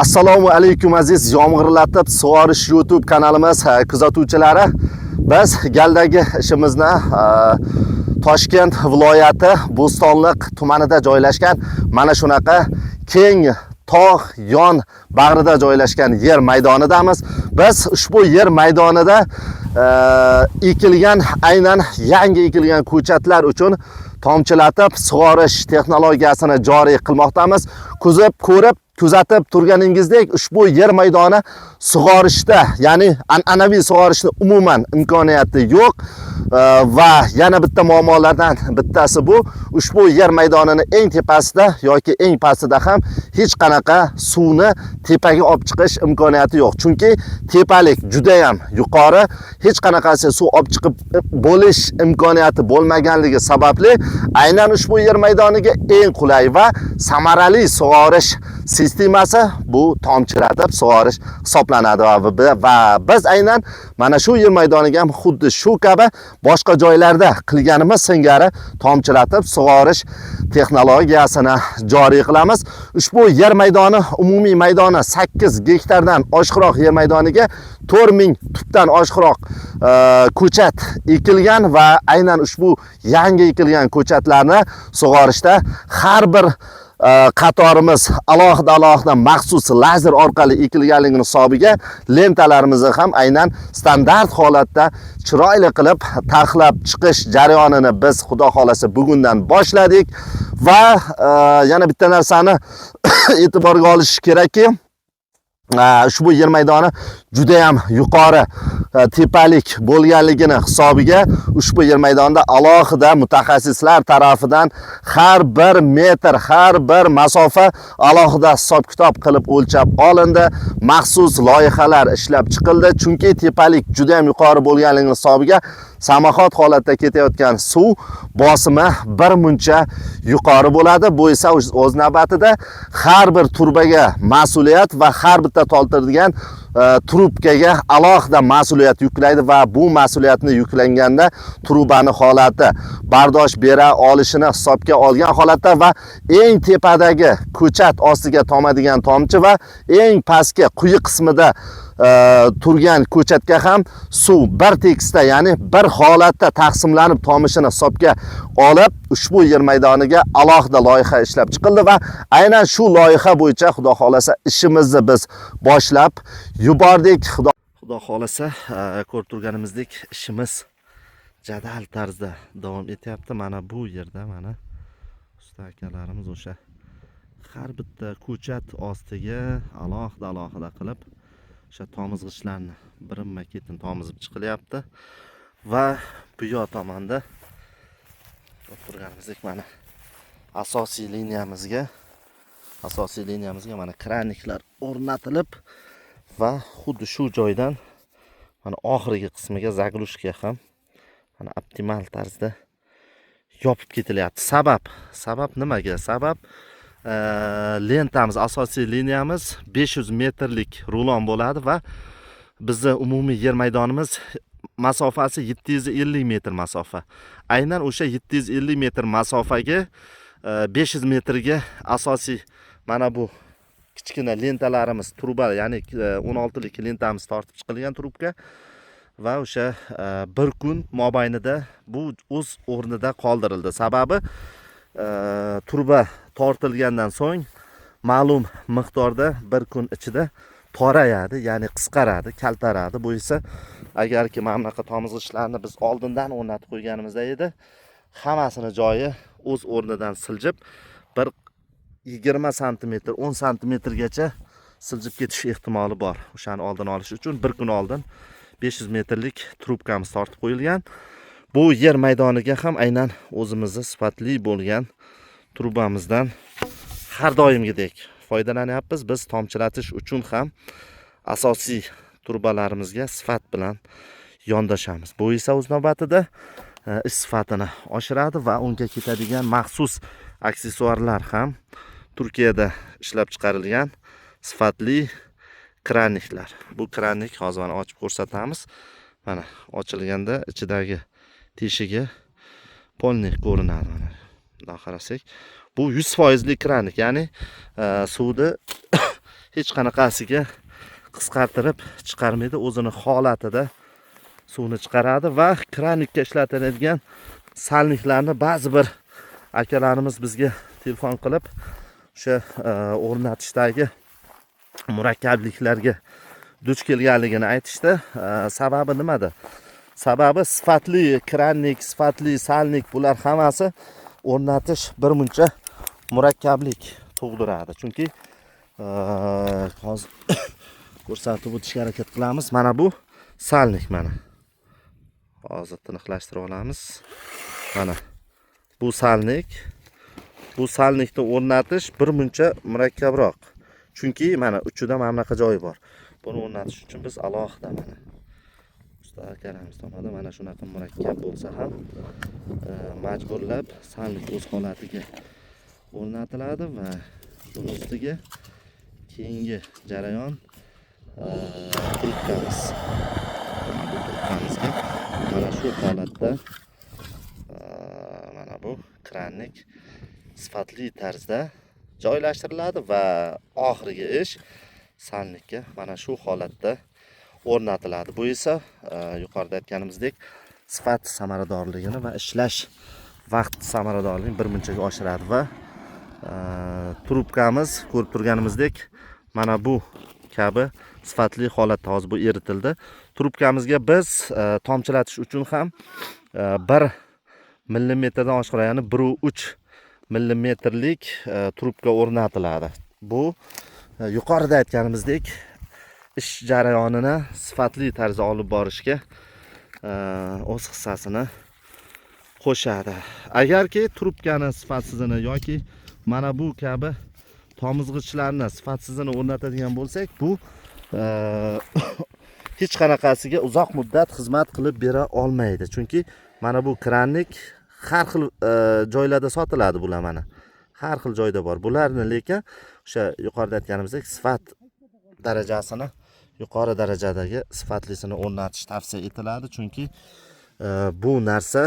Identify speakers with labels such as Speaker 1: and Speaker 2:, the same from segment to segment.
Speaker 1: Assalomu alaykum aziz yomg'irlatib sug'orish YouTube kanalimiz kuzatuvchilari. Biz galdagi ishimizni Toshkent viloyati Bo'stonliq tumanida joylashgan mana shunaqa keng tog' yon bag'rida joylashgan yer maydonidamiz. Biz ushbu yer maydonida ekilgan, aynan yangi ekilgan ko'chatlar uchun tomchilatib sug'orish texnologiyasini joriy qilmoqdamiz. Kuzatib turganingizdek, ushbu yer maydoni sug'orishda, ya'ni an'anaviy sug'orishni umuman imkoniyati yo'q va yana bitta muammolardan bittasi bu, ushbu yer maydonining eng tepasida yoki eng pastida ham hech qanaqa suvni tepaga olib chiqish imkoniyati yo'q. Chunki tepalik juda ham yuqori, hech qanaqasi suv olib chiqib bo'lish imkoniyati bo'lmaganligi sababli aynan ushbu yer maydoniga eng qulay va samarali sug'orish sistemasi bu tomchilatib sug'orish hisoblanadi va biz aynan mana shu yer maydoniga ham xuddi shu kabi boshqa joylarda qilganimiz singari tomchilatib sug'orish texnologiyasini joriy qilamiz. Ushbu yer maydoni umumiy maydoni 8 gektardan oshiqroq yer maydoniga 4000 tubdan oshiqroq ko'chat ekilgan va aynan ushbu yangi ekilgan ko'chatlarni sug'orishda har bir qatorimiz alohida maxsus lazer orqali ekilganligini hisobiga lentalarimizni ham aynan standart holatda chiroyli qilib taxlab chiqish jarayonini biz xudo xolasa bugundan boshladik va yana bitta narsani e'tiborga olish kerakki, ushbu yer maydoni juda ham yuqori tepalik bo'lganligini hisobiga ushbu yer maydonda alohida mutaxassislar tarafidan har bir metr, har bir masofa alohida hisob-kitob qilib o'lchab olindi. Maxsus loyihalar ishlab chiqildi. Chunki tepalik juda ham yuqori bo'lganligini hisobiga samoxot holatda ketayotgan suv bosimi bir muncha yuqori bo'ladi. Bu esa o'z navbatida har bir turbaga mas'uliyat va har bitta toltiradigan trubkaga alohida mas'uliyat yuklaydi va bu mas'uliyatni yuklanganda trubani holati bardosh bera olishini hisobga olgan holatda va eng tepadagi ko'chat ostiga tomadigan tomchi va eng pastki quyi qismida turgan ko'chatga ham suv bir tekisda, ya'ni bir holatda taqsimlanib tomishini hisobga olib ushbu yer maydoniga alohida loyiha ishlab chiqildi va aynan shu loyiha bo'yicha xudo xolasa ishimizni biz boshlab yubordik. Xudo xolasa ko'rib turganimizdek ishimiz jadal tarzda davom etyapti. Mana bu yerda mana usta akalarimiz o'sha har bitta ko'chat ostiga alohida qilib o'sha tomizg'ichlarni birinma-ketin tomizib chiqilyapti va bu yoq tomonda ko'rib turganimizdek mana asosiy liniyamizga mana kraniklar o'rnatilib va xuddi shu joydan mana oxirgi qismiga zaglushka ham mana optimal tarzda yopib ketilyapti. Sabab nimaga? Sabab lentamiz, asosiy liniyamiz 500 metrlik rulon bo'ladi va bizning umumiy yer maydonimiz masofasi 750 metr masofa. Aynan o'sha 750 metr masofaga 500 metrga asosiy mana bu kichkina lentalarimiz, truba, ya'ni 16 lik lentamiz tortib chiqilgan trubka va o'sha bir kun mobaynida bu o'z o'rnida qoldirildi. Sababi turba tortilgandan so'ng ma'lum miqdorda bir kun ichida torayadi, ya'ni qisqaradi, kaltaradi. Bu esa agarki mana bunaqa tomizg'ichlarni biz oldindan o'rnatib qo'yganimizda edi, hammasini joyi o'z o'rnidan siljib bir 20 sm, 10 sm-gacha siljib ketish ehtimoli bor. O'shani oldini olish uchun bir kun oldin 500 metrlik trubkamiz tortib qo'yilgan. Bu yer maydoniga ham aynan o'zimizni sifatli bo'lgan trubamizdan har doimgidek foydalanyapmiz. Biz tomchilatish uchun ham asosiy trubalarimizga sifat bilan yondashamiz. Bu esa o'z navbatida ish sifatini oshiradi va unga ketadigan maxsus aksessuarlar ham Turkiyada ishlab chiqarilgan sifatli kraniklar. Bu kranik hozir mana ochib ko'rsatamiz. Mana ochilganda ichidagi teshigi polni ko'rinadi. Mana bundan qarasak, bu 100% kranik, ya'ni suvni hech qanaqasiga qisqartirib chiqarmaydi, o'zini holatida suvni chiqaradi va kranikka ishlatiladigan salniklarni ba'zi bir akalarimiz bizga telefon qilib o'sha o'rnatishdagi murakkabliklarga duch kelganligini aytishdi. Sababi nimada? Sababi sifatli krannik, sifatli salnik bular hammasi o'rnatish bir muncha murakkablik tug'diradi. Chunki hozir ko'rsatib o'tishga harakat qilamiz. Mana bu salnik mana. Hozir tiniqlashtirib olamiz. Mana bu salnik. Bu salnikni o'rnatish bir muncha murakkabroq. Chunki mana uchida mana bunaqa joyi bor. Buni o'rnatish uchun biz alohida mana usta akalarimiz tomonidan mana shunaqa murakkab bo'lsa ham majburlab salnik o'z holatiga o'rnatiladi va buni ustiga keyingi jarayon trubkamiz. Bu trubkamizga mana shu holatda mana bu krannik sifatli tarzda joylashtiriladi va oxirgi ish salnikka mana shu holatda o'rnatiladi. Bu esa yuqorida aytganimizdek sifat samaradorligini va ishlash vaqt samaradorligini bir munchaga oshiradi va trubkamiz ko'rib turganimizdek mana bu kabi sifatli holatda hozir bu eritildi. Trubkamizga biz tomchilatish uchun ham 1 millimetrdan oshkora, ya'ni 1,3 millimetrlik trubka o'rnatiladi. Bu yuqorida aytganimizdek ish jarayonini sifatli tarzda olib borishga o'z hissasini qo'shadi. Agarki trubkani sifatsizini yoki mana bu kabi tomizg'ichlarni sifatsizini o'rnatadigan bo'lsak, bu hech qanaqasiga uzoq muddat xizmat qilib bera olmaydi. Chunki mana bu krannik har xil joylarda sotiladi bular mana. Har xil joyda bor. Bularni lekin o'sha yuqorida aytganimizdek sifat darajasini yuqori darajadagi sifatlisini o'rnatish tavsiya etiladi. Chunki bu narsa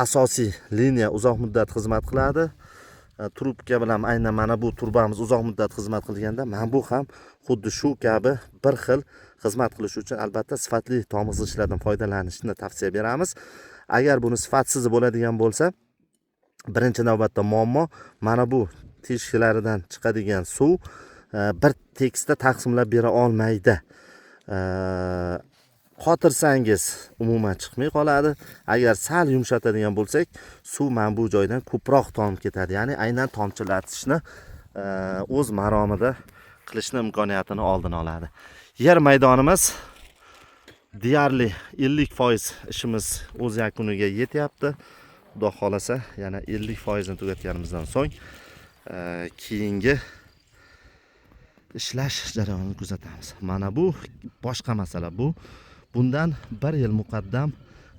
Speaker 1: asosiy liniya uzoq muddat xizmat qiladi. Trubka bilan aynan mana bu turbamiz uzoq muddat xizmat qilganda mana bu ham xuddi shu kabi bir xil xizmat qilish uchun albatta sifatli tomizg'ichlardan foydalanishni tavsiya beramiz. Agar buni sifatsiz bo'ladigan bo'lsa, birinchi navbatda muammo mana bu teshiklardan chiqadigan suv bir tekisda taqsimlab bera olmaydi. Qotirsangiz umuman chiqmay qoladi. Agar sal yumshatadigan bo'lsak, suv mana bu joydan ko'proq tomib ketadi. Ya'ni aynan tomchilatishni o'z maromida qilishni imkoniyatini oldini oladi. Yer maydonimiz deyarli 50% ishimiz o'z yakuniga yetyapti. Xudo xolasa yana 50% ni tugatganimizdan so'ng keyingi ishlash jarayonini kuzatamiz. Mana bu boshqa masala. Bu bundan 1 yil muqaddam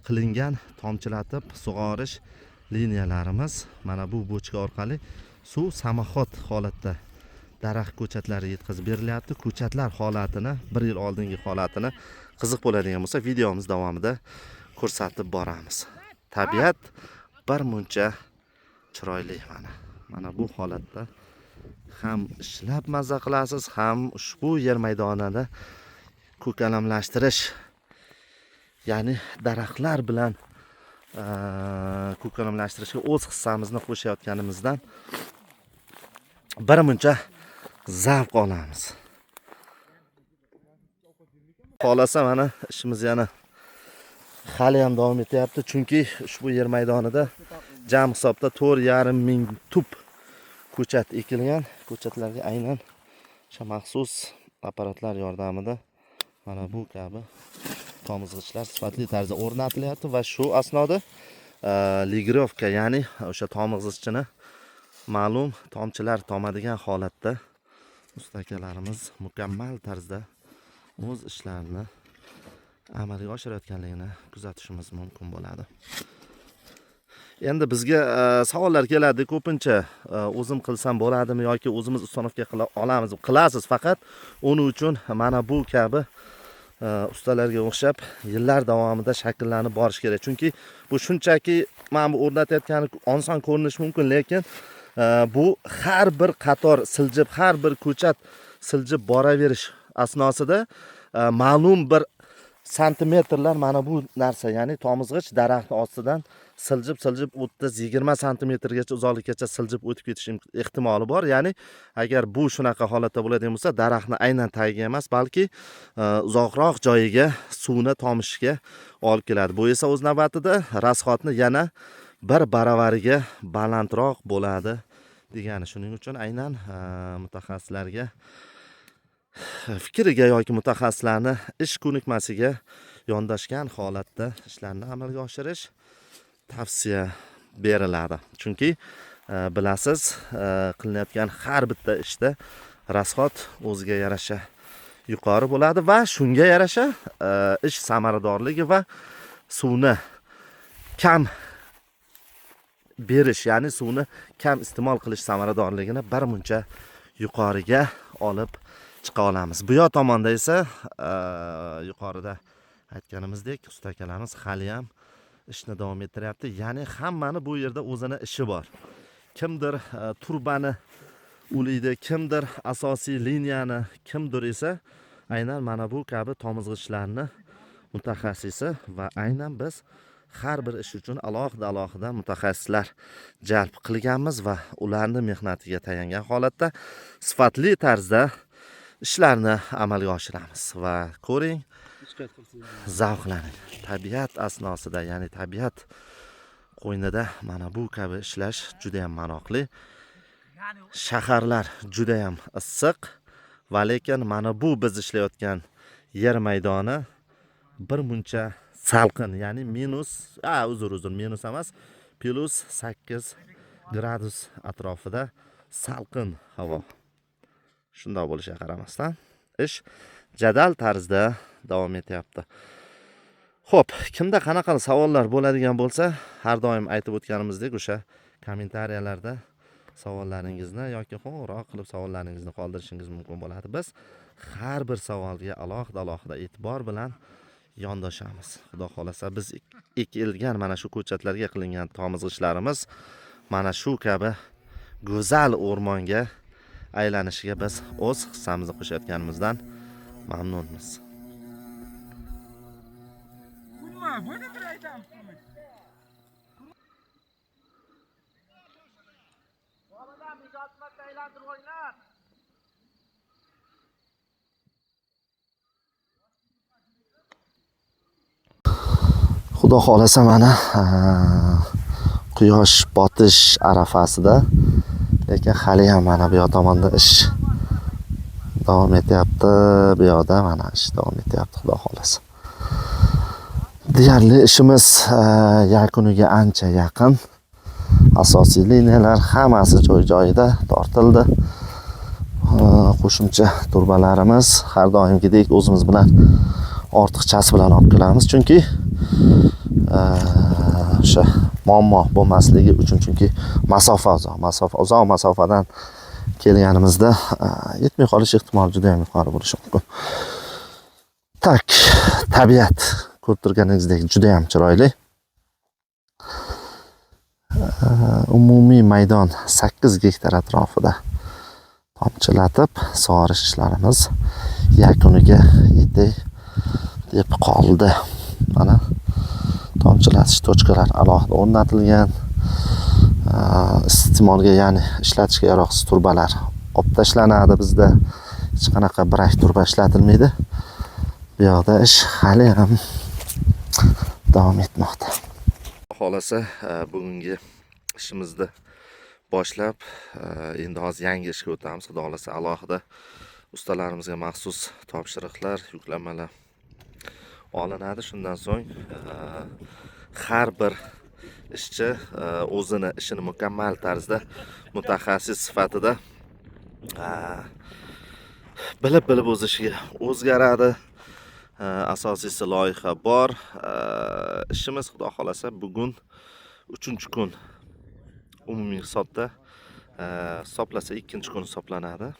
Speaker 1: qilingan tomchilatib sug'orish liniyalarimiz mana bu bochka orqali suv samoxod holatda daraxt ko'chatlari yetkazib berilyapti. Ko'chatlar holatini 1 yil oldingi holatini qiziq bo'ladigan bo'lsa videomiz davomida ko'rsatib boramiz. Tabiat bir muncha chiroyli mana. Mana bu holatda ham ishlab mazza qilasiz, ham ushbu yer maydonida ko'kalamlashtirish, ya'ni daraxtlar bilan ko'kalamlashtirishga o'z hissamizni qo'shayotganimizdan bir muncha zavq olamiz. Xolasa mana ishimiz yana hali ham davom etyapti. Chunki ushbu yer maydonida jam hisobda 4,5 ming tub ko'chat ekilgan. Ko'chatlarga aynan o'sha maxsus apparatlar yordamida mana bu kabi tomizg'ichlar sifatli tarzda o'rnatilyapti va shu asnoda ligrovka, ya'ni o'sha tomizg'ichni ma'lum tomchilar tomadigan holatda ustakalarimiz mukammal tarzda o'z ishlarini amalga oshirayotganligini kuzatishimiz mumkin bo'ladi. Endi bizga savollar keladi ko'pincha, o'zim qilsam bo'ladimi yoki o'zimiz ustonovga qila olamiz? Qilasiz, faqat uning uchun mana bu kabi ustalarga o'xshab yillar davomida shakllanib borish kerak. Chunki bu shunchaki mana bu o'rnatayotgani oson ko'rinishi mumkin, lekin bu har bir qator siljib, har bir ko'chat siljib boraverish asnosida ma'lum bir santimetrlar mana bu narsa, ya'ni tomizg'ich daraxt ostidan siljib 30-20 santimetrgacha uzoqlikkacha siljib o'tib ketish ehtimoli bor. Ya'ni agar bu shunaqa holatda bo'ladigan bo'lsa, daraxtni aynan tagiga emas, balki uzoqroq joyiga suvni tomishga olib keladi. Bu esa o'z navbatida rasxodni yana bir baravariga balandroq bo'ladi degani. Shuning uchun aynan mutaxassislarga fikriga yoki mutaxassislarni ish ko'nikmasiga yondashgan holatda ishlarni amalga oshirish tavsiya beriladi. Chunki bilasiz, qilinayotgan har bitta ishda rasxod o'ziga yarasha yuqori bo'ladi va shunga yarasha ish samaradorligi va suvni kam berish, ya'ni suvni kam iste'mol qilish samaradorligini birmuncha yuqoriga olib chiqa olamiz. Bu yoq tomonda esa yuqorida aytganimizdek usta akalarimiz hali ham ishni davom ettiryapti. Ya'ni hammani bu yerda o'zini ishi bor. Kimdir turbani ulaydi, kimdir asosiy liniyani, kimdir esa aynan mana bu kabi tomizg'ichlarni mutaxassisi va aynan biz har bir ish uchun alohida mutaxassislar jalb qilganmiz va ularning mehnatiga tayangan holatda sifatli tarzda ishlarni amalga oshiramiz va ko'ring, zavqlaning. Tabiat asnosida, ya'ni tabiat qo'ynida mana bu kabi ishlash juda ham manoqli. Shaharlar juda ham issiq va lekin mana bu biz ishlayotgan yer maydoni bir muncha salqin, ya'ni minus emas, +8 gradus atrofida salqin havo. Shunday bo'lishiga qaramasdan ish jadal tarzda davom etyapti. Xo'p, kimda qanaqa savollar bo'ladigan bo'lsa, har doim aytib o'tganimizdek o'sha kommentariyalarda savollaringizni yoki qo'ng'iroq qilib savollaringizni qoldirishingiz mumkin bo'ladi. Biz har bir savolga alohida e'tibor bilan yondashamiz. Xudo xolasa biz ekilgan mana shu ko'chatlarga qilingan tomizg'ichlarimiz mana shu kabi go'zal o'rmonga aylanishiga biz o'z hissamizni qo'shayotganimizdan mamnunmiz. Xudo xolasa mana quyosh botish arafasida, lekin hali ham mana bu yoq tomonda ish davom etyapti. Bu yoqda mana ish davom etyapti, xudo xolasa. Deyarli ishimiz yakuniga ancha yaqin. Asosiy liniyalar hammasi joy-joyida tortildi. Qo'shimcha turbalarimiz har doimgidek o'zimiz bilan ortiqchasi bilan olib kelamiz, chunki o'sha muammo bo'lmasligi uchun, chunki uzoq masofadan kelganimizda yetmay qolish ehtimoli juda ham yuqori bo'lishi mumkin. Tak, tabiat ko'rib turganingizdek juda ham chiroyli. Umumiy maydon 8 gektar atrofida tomchilatib sug'orish ishlarimiz yakuniga yetay deb qoldi. Mana tomchilatish tochkalari alohida o'rnatilgan. Iste'molga, ya'ni ishlatishga yaroqsiz turbalar olib tashlanadi. Bizda hech qanaqa brak turba ishlatilmaydi. Bu yoqda ish hali ham davom etmoqda. Xolasa bugungi ishimizni boshlab endi hozir yangi ishga o'tamiz. Xudo xolasa alohida ustalarimizga maxsus topshiriqlar, yuklamalar olinadi. Shundan so'ng har bir ishchi o'zini ishini mukammal tarzda mutaxassis sifatida bilib o'z ishiga o'zgaradi. Asosiysi loyiha bor. Ishimiz xudo xolasa bugun 3-kun umumiy hisobda hisoblasa 2-kun hisoblanadi.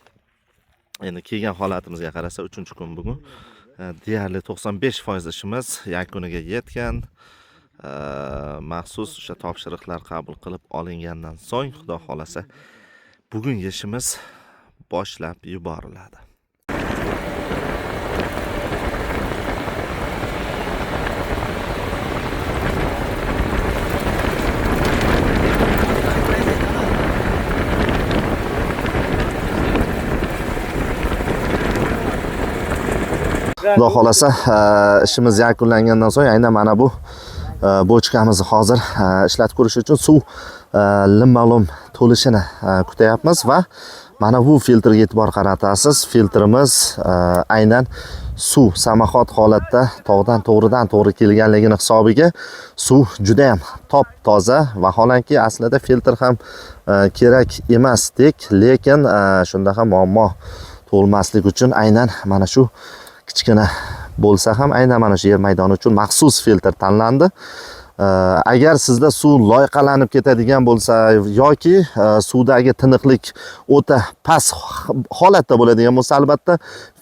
Speaker 1: Endi kelgan holatimizga qarasa 3-kun bugun. Deyarli 95% ishimiz yakuniga yetgan. Maxsus o'sha topshiriqlar qabul qilib olingandan so'ng xudo xolasa bugungi ishimiz boshlab yuboriladi. Xudo xolasa ishimiz yakunlangandan so'ng aynan mana bu bochkamizni hozir ishlatib ko'rish uchun suv lim-malum to'lishini kutyapmiz va mana bu filtrga e'tibor qaratasiz. Filtrimiz aynan suv samoxot holatda tog'dan to'g'ri kelganligini hisobiga suv juda ham top-toza. Vaholanki aslida filtr ham kerak emasdek, lekin shunda ham muammo tug'ilmasligi uchun aynan mana shu kichkina bo'lsa ham aynan mana shu yer maydoni uchun maxsus filtr tanlandi. Agar sizda suv loyqalanib ketadigan bo'lsa yoki suvdagi tiniqlik o'ta past holatda bo'ladigan bo'lsa, albatta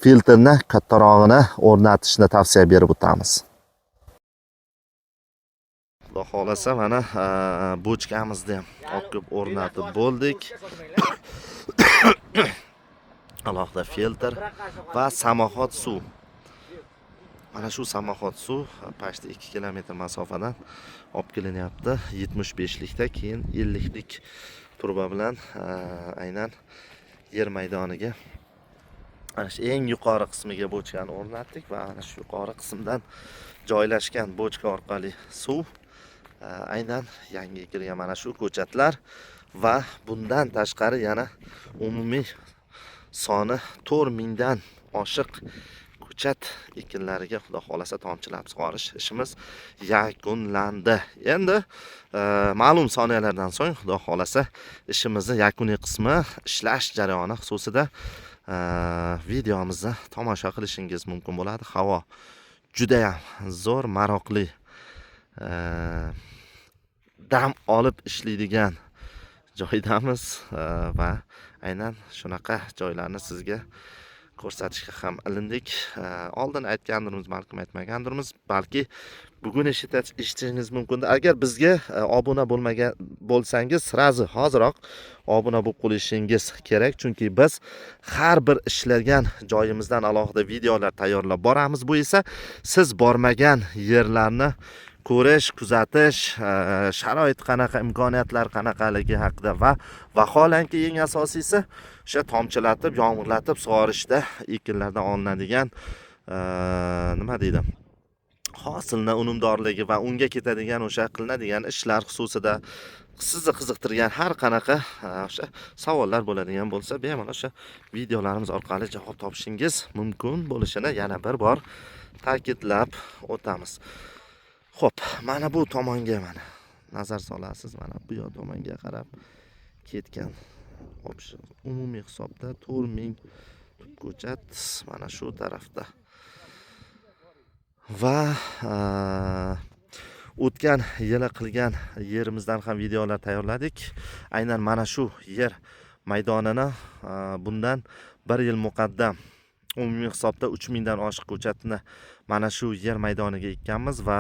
Speaker 1: filtrni kattarog'ini o'rnatishni tavsiya berib o'tamiz. Xudo xolasa mana bochkamizni ham olib kelib o'rnatib bo'ldik. Alohida filtr va samoxot suv. Mana shu samoxot suv pashti 2 kilometr masofadan olib kelinyapti. 75likda, keyin 50lik turba bilan aynan yer maydoniga mana shu eng yuqori qismiga bochkani o'rnatdik va mana shu yuqori qismdan joylashgan bochka orqali suv aynan yangi ekilgan mana shu ko'chatlar va bundan tashqari yana umumiy soni 4000 dan oshiq ko'chat ekinlariga xudo xolasa tomchilab sug'orish ishimiz yakunlandi. Endi ma'lum soniyalardan so'ng xudo xolasa ishimizning yakuniy qismi ishlash jarayoni xususida videomizni tomosha qilishingiz mumkin bo'ladi. Havo juda ham zo'r, maroqli, dam olib ishlaydigan joydamiz va aynan shunaqa joylarni sizga ko'rsatishga ham ilindik. Oldin aytgandirmiz, balkim aytmagandirmiz, balki bugun eshitishingiz mumkindir. Agar bizga obuna bo'lmagan bo'lsangiz, srazi hoziroq obuna bo'lib qo'yishingiz kerak, chunki biz har bir ishlagan joyimizdan alohida videolar tayyorlab boramiz. Bu esa siz bormagan yerlarni ko'rish, kuzatish, sharoit qanaqa, imkoniyatlar qanaqaligi haqida va vaholanki eng asosiysi o'sha tomchilatib, yomg'irlatib sug'orishda ekinlardan olinadigan nima deydi? Hosilni unumdorligi va unga ketadigan o'sha qilinadigan ishlar xususida sizni qiziqtirgan har qanaqa o'sha savollar bo'ladigan bo'lsa, bemalol o'sha videolarimiz orqali javob topishingiz mumkin bo'lishini yana bir bor ta'kidlab o'tamiz. Xo'p, mana bu tomonga mana nazar solasiz, mana bu yoq tomonga qarab ketgan. Umumiy hisobda 4000 ko'chat mana shu tarafda. Va o'tgan yili qilgan yerimizdan ham videolar tayyorladik. Aynan mana shu yer maydonini bundan 1 yil muqaddam umumiy hisobda 3000 dan oshiq ko'chatni mana shu yer maydoniga ekkanmiz va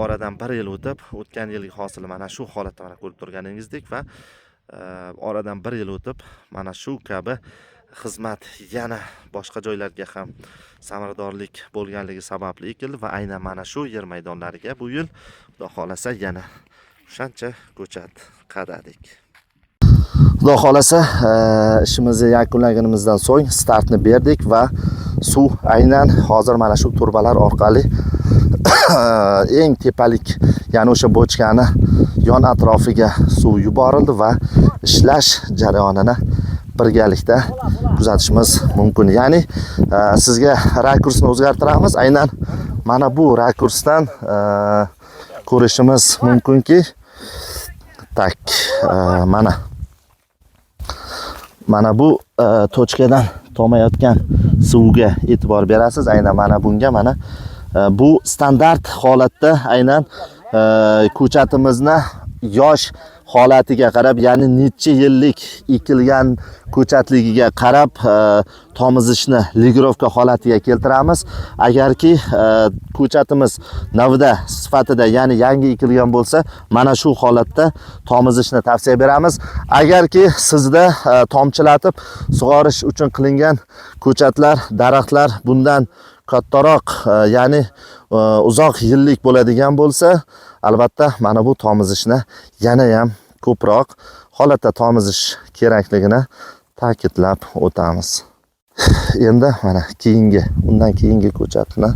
Speaker 1: oradan 1 yil o'tib, o'tgan yilgi hosil mana shu holatda mana ko'rib turganingizdek va oradan 1 yil o'tib mana shu kabi xizmat yana boshqa joylarga ham samaradorlik bo'lganligi sababli ekildi va aynan mana shu yer maydonlariga bu yil xudo xolasa yana o'shancha ko'chat qadadik. Xudo xolasa ishimizni yakunlaganimizdan so'ng startni berdik va suv aynan hozir mana shu turbalar orqali eng tepalik, ya'ni o'sha bochkani yon atrofiga suv yuborildi va ishlash jarayonini birgalikda kuzatishimiz mumkin. Ya'ni sizga rakursni o'zgartiramiz. Aynan mana bu rakursdan ko'rishimiz mumkinki, tak mana bu tochkadan tomayotgan suvga e'tibor berasiz. Aynan mana bunga mana bu standart holatda aynan ko'chatimizni yosh holatiga qarab, ya'ni necha yillik ekilgan ko'chatligiga qarab tomizishni ligirovka holatiga keltiramiz. Agarki ko'chatimiz navida sifatida, ya'ni yangi ekilgan bo'lsa, mana shu holatda tomizishni tavsiya beramiz. Agarki sizda tomchilatib sug'orish uchun qilingan ko'chatlar, daraxtlar bundan kattaroq, ya'ni uzoq yillik bo'ladigan bo'lsa, albatta mana bu tomizishni yana ham ko'proq holatda tomizish kerakligini ta'kidlab o'tamiz. Endi mana undan keyingi ko'chatni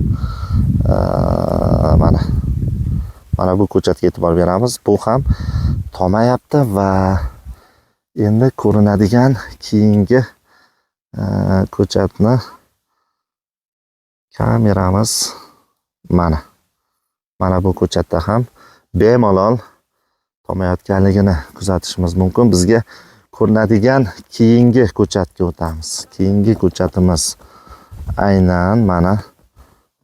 Speaker 1: mana bu ko'chatga e'tibor beramiz. Bu ham tomayapti va endi ko'rinadigan keyingi ko'chatni kameramiz mana bu ko'chatda ham bemalol tomayotganligini kuzatishimiz mumkin. Bizga ko'rinadigan keyingi ko'chatga o'tamiz. Keyingi ko'chatimiz aynan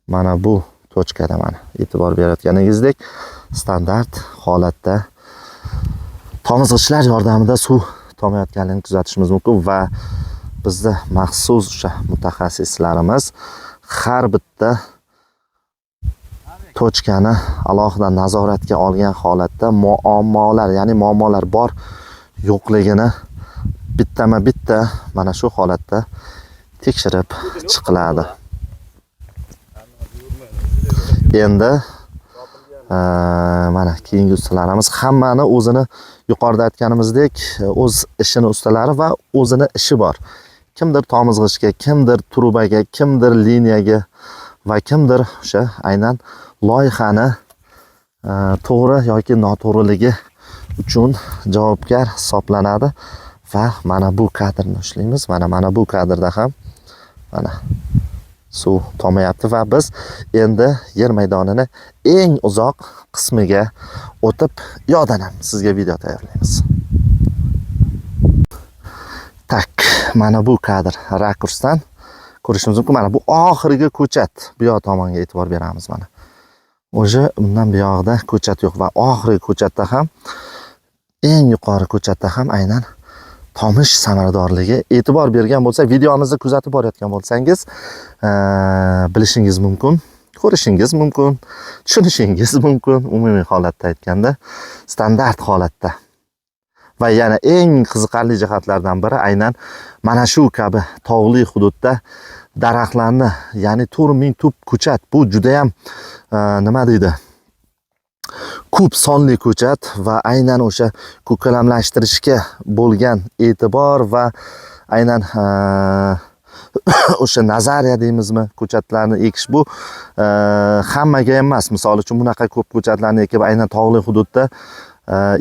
Speaker 1: mana bu tochkada e'tibor berayotganingizdek standart holatda tomizg'ichlar yordamida suv tomayotganligini kuzatishimiz mumkin va bizda maxsus o'sha mutaxassislarimiz har bitta tochkani alohida nazoratga olgan holatda muammolar bor yo'qligini bittama-bitta mana shu holatda tekshirib chiqiladi. Endi mana keyingi ustalarimiz hammani o'zini yuqorida aytganimizdek o'z ishini ustalari va o'zini ishi bor. Kimdir tomizg'ichga, kimdir trubaga, kimdir liniyaga va kimdir o'sha aynan loyihani to'g'ri yoki noto'g'riligi uchun javobgar hisoblanadi va mana bu kadrni ushlaymiz. Mana bu kadrda ham suv tomayapti va biz endi yer maydonini eng uzoq qismiga o'tib yordam sizga video tayyorlaymiz. Mana bu kadr rakursdan ko'rishimiz mumkin. Mana bu oxirgi ko'chat. Bu yoq tomonga e'tibor beramiz mana. O'sha undan bu yoqda ko'chat yo'q va oxirgi ko'chatda ham eng yuqori ko'chatda ham aynan tomish samaradorligi e'tibor bergan bo'lsa, videomizni kuzatib borayotgan bo'lsangiz, bilishingiz mumkin, ko'rishingiz mumkin, tushunishingiz mumkin. Umumiy holatda aytganda, standart holatda. Va yana eng qiziqarli jihatlardan biri aynan mana shu kabi tog'li hududda daraxtlarni, ya'ni 4000 tup ko'chat, bu juda ham nima deydi? Ko'p sonli ko'chat va aynan o'sha ko'kalamlashtirishga bo'lgan e'tibor va aynan o'sha nazariya deymizmi, ko'chatlarni ekish bu hammaga emas. Misol uchun bunaqa ko'p ko'chatlarni ekib aynan tog'li hududda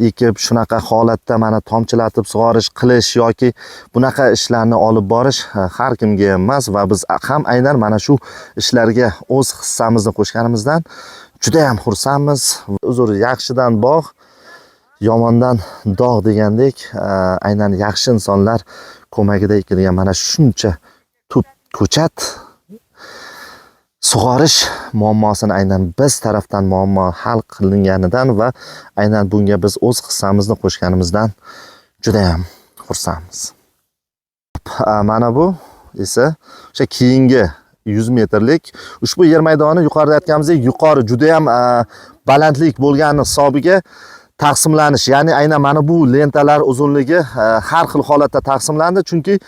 Speaker 1: ekib shunaqa holatda mana tomchilatib sug'orish qilish yoki bunaqa ishlarni olib borish har kimga emas va biz ham aynan mana shu ishlarga o'z hissamizni qo'shganimizdan juda ham xursandmiz. Uzr, yaxshidan bog', yomondan dog' degandek, aynan yaxshi insonlar ko'magida ekilgan mana shuncha tup ko'chat sug'orish muammosini aynan biz tarafdan muammo hal qilinganidan va aynan bunga biz o'z hissamizni qo'shganimizdan juda ham xursandmiz. Mana bu esa o'sha keyingi 100 metrlik ushbu yer maydoni yuqorida aytganimizdek yuqori juda ham balandlik bo'lgani hisobiga taqsimlanish, ya'ni aynan mana bu lentalar uzunligi har xil holatda taqsimlandi, chunki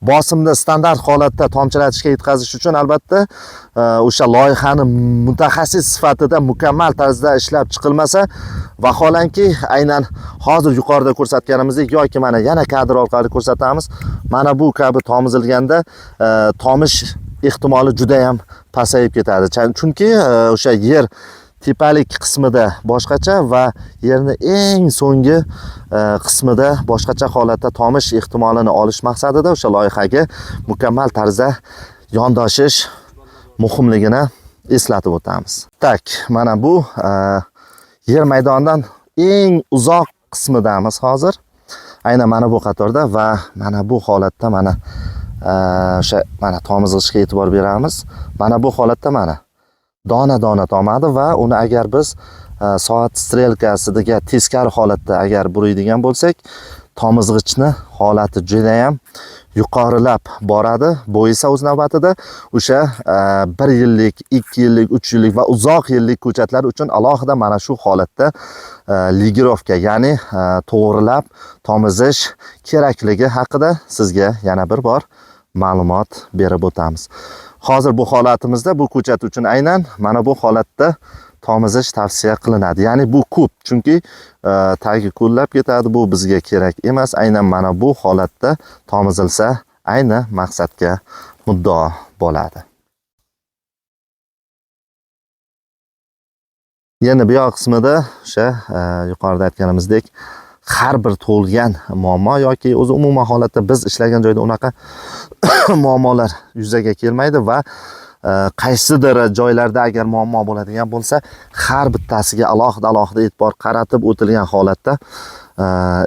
Speaker 1: bosimda standart holatda tomchilatishga yetkazish uchun albatta o'sha loyihani mutaxassis sifatida mukammal tarzda ishlab chiqilmasa, vaholanki aynan hozir yuqorida ko'rsatganimizdek yoki mana yana kadr orqali ko'rsatamiz, mana bu kabi tomizilganda tomish ehtimoli juda ham pasayib ketadi. Chunki o'sha yer tepalik qismida boshqacha va yerni eng so'nggi qismida boshqacha holatda tomish ehtimolini olish maqsadida o'sha loyihaga mukammal tarzda yondoshish muhimligini eslatib o'tamiz. Mana bu yer maydonidan eng uzoq qismidamiz hozir. Aynan mana bu qatorda va mana bu holatda o'sha tomizg'ichga e'tibor beramiz. Mana bu holatda dona tomadi va uni agar biz soat strelkasiga teskari holatda agar buriydigan bo'lsak, tomizg'ichni holati juda ham yuqorilab boradi. Bu esa o'z navbatida o'sha 1 yillik, 2 yillik, 3 yillik va uzoq yillik ko'chatlar uchun alohida mana shu holatda ligirovka, ya'ni to'g'rilab tomizish kerakligi haqida sizga yana bir bor ma'lumot berib o'tamiz. Hozir bu holatimizda bu ko'chat uchun aynan mana bu holatda tomizish tavsiya qilinadi. Ya'ni bu ko'p, chunki tagi ko'llab ketadi, bu bizga kerak emas. Aynan mana bu holatda tomizilsa ayni maqsadga muddao bo'ladi. Yana bu yoq qismida o'sha yuqorida aytganimizdek har bir tug'ilgan muammo yoki o'zi umuman holatda biz ishlagan joyda unaqa muammolar yuzaga kelmaydi va qaysidir joylarda agar muammo bo'ladigan bo'lsa, har bittasiga alohida e'tibor qaratib o'tilgan holatda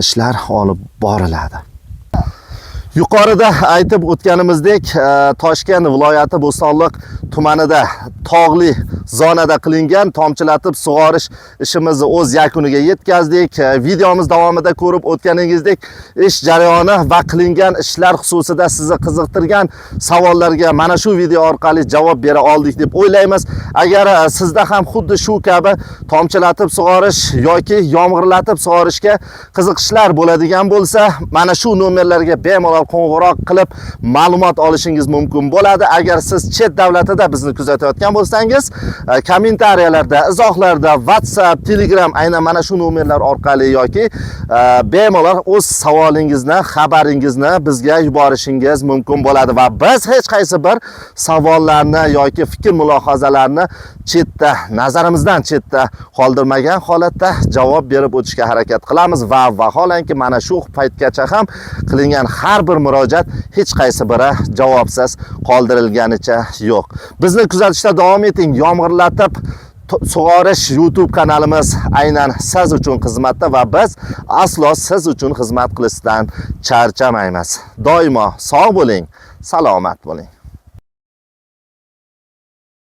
Speaker 1: ishlar olib boriladi. Yuqorida aytib o'tganimizdek, Toshkent viloyati Bo'stonliq tumanida tog'li zonada qilingan tomchilatib sug'orish ishimizni o'z yakuniga yetkazdik. Videomiz davomida ko'rib o'tganingizdek, ish jarayoni va qilingan ishlar xususida sizni qiziqtirgan savollarga mana shu video orqali javob bera oldik deb o'ylaymiz. Agar sizda ham xuddi shu kabi tomchilatib sug'orish yoki yomg'irlatib sug'orishga qiziqishlar bo'ladigan bo'lsa, mana shu nomerlarga bemalol qo'ng'iroq qilib ma'lumot olishingiz mumkin bo'ladi. Agar siz chet davlatida bizni kuzatayotgan bo'lsangiz, kommentariyalarda, izohlarda, WhatsApp, Telegram aynan mana shu nomerlar orqali yoki bemalol o'z savolingizni, xabaringizni bizga yuborishingiz mumkin bo'ladi va biz hech qaysi bir savollarni yoki fikr mulohazalarni chetda, nazarimizdan chetda qoldirmagan holatda javob berib o'tishga harakat qilamiz va vaholanki mana shu paytgacha ham qilingan har bir murojaat hech qaysi biri javobsiz qoldirilganicha yo'q. Bizni kuzatishda davom eting. Yomg'irlatib sug'orish YouTube kanalimiz aynan siz uchun xizmatda va biz aslo siz uchun xizmat qilishdan charchamaymiz. Doimo sog' bo'ling, salomat bo'ling.